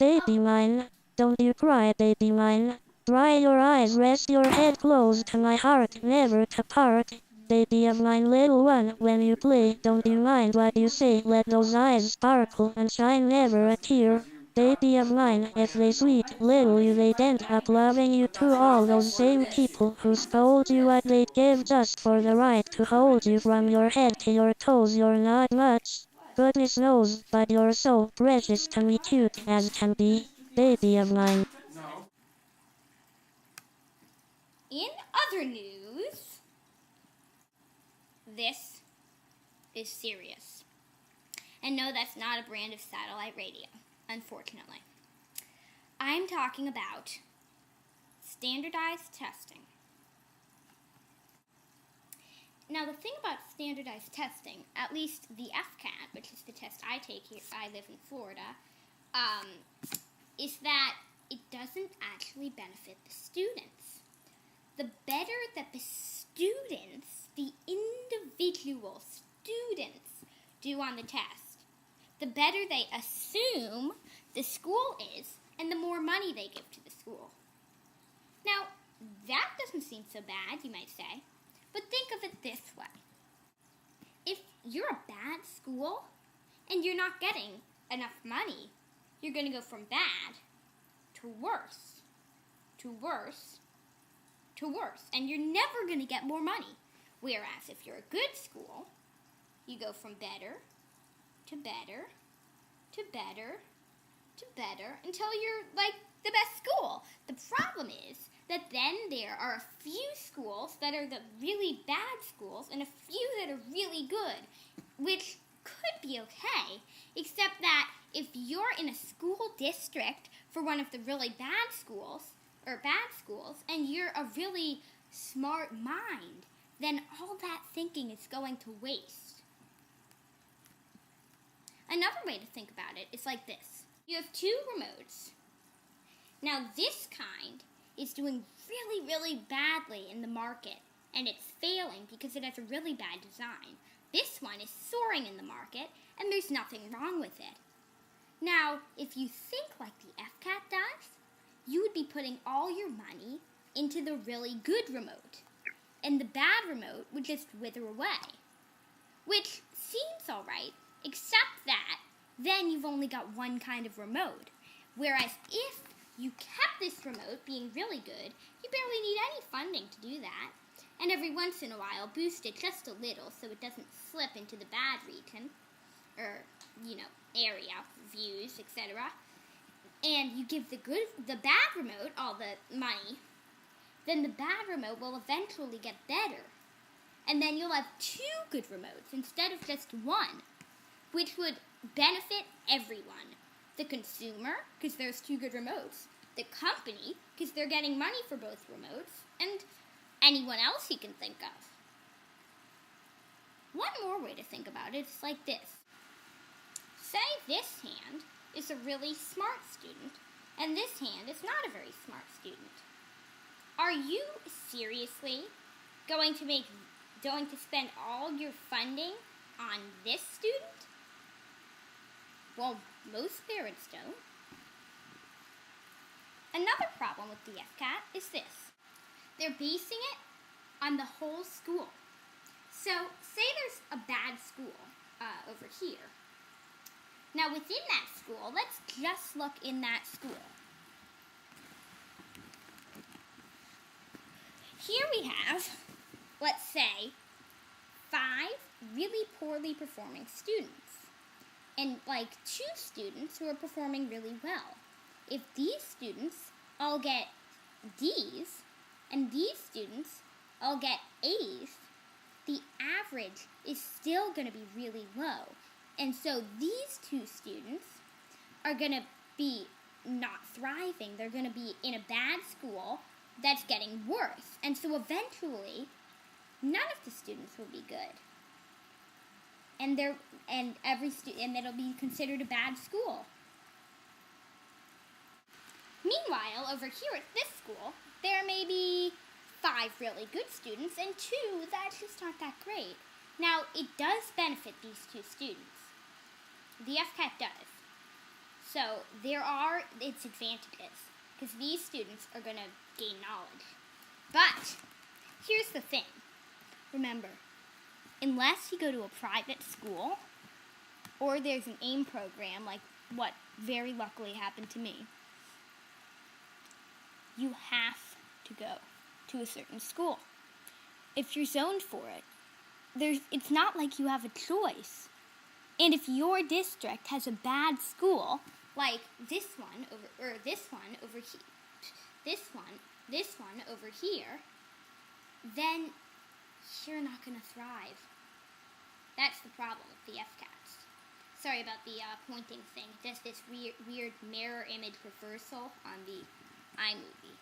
Baby mine, don't you cry, baby mine. Dry your eyes, rest your head close to my heart, never to part. Baby of mine, little one, when you play, don't you mind what you say. Let those eyes sparkle and shine, never a tear. Baby of mine, if they sweet, little you they'd end up loving you to all those same people who scold you what they'd give just for the right to hold you from your head to your toes. You're not much, goodness knows, but you're so precious to me, cute as can be, baby of mine. In other news, this is serious. And no, that's not a brand of satellite radio, unfortunately. I'm talking about standardized testing. Now, the thing about standardized testing, at least the FCAT, which is the test I take here, I live in Florida, is that it doesn't actually benefit the students. The better that the students, the individual students, do on the test, the better they assume the school is, and the more money they give to the school. Now, that doesn't seem so bad, you might say, but think of it this way. If you're a bad school, and you're not getting enough money, you're going to go from bad to worse, to worse, to worse, and you're never going to get more money. Whereas if you're a good school, you go from better to better to better to better until you're like the best school. The problem is that then there are a few schools that are the really bad schools and a few that are really good, which could be okay, except that if you're in a school district for one of the really bad schools, and you're a really smart mind, then all that thinking is going to waste. Another way to think about it is like this. You have two remotes. Now this kind is doing really, really badly in the market, and it's failing because it has a really bad design. This one is soaring in the market, and there's nothing wrong with it. Now, if you think like the FCAT does, you would be putting all your money into the really good remote, and the bad remote would just wither away. Which seems alright, except that then you've only got one kind of remote. Whereas if you kept this remote being really good, you barely need any funding to do that. And every once in a while, boost it just a little so it doesn't slip into the bad region, or, area, views, etc. And you give the bad remote all the money, then the bad remote will eventually get better. And then you'll have two good remotes instead of just one, which would benefit everyone. The consumer, because there's two good remotes. The company, because they're getting money for both remotes. And anyone else you can think of. One more way to think about it is like this. Say this hand is a really smart student, and this hand is not a very smart student. Are you seriously going to spend all your funding on this student? Well, most parents don't. Another problem with the FCAT is this. They're basing it on the whole school. So, say there's a bad school over here. Now, within that school, let's just look in that school. Here we have, let's say, 5 really poorly performing students. And 2 students who are performing really well. If these students all get D's, and these students all get A's, the average is still going to be really low. And so these 2 students are going to be not thriving. They're going to be in a bad school that's getting worse. And so eventually, none of the students will be good. And it'll be considered a bad school. Meanwhile, over here at this school, there may be 5 really good students and 2 that just aren't that great. Now, it does benefit these 2 students. The FCAT does. So there are its advantages, because these students are going to gain knowledge. But here's the thing. Remember, unless you go to a private school, or there's an AIM program, like what very luckily happened to me, you have to go to a certain school. If you're zoned for it, it's not like you have a choice. And if your district has a bad school, like this one over here, then you're not going to thrive. That's the problem with the FCATs. Sorry about the pointing thing. Just this weird mirror image reversal on the iMovie.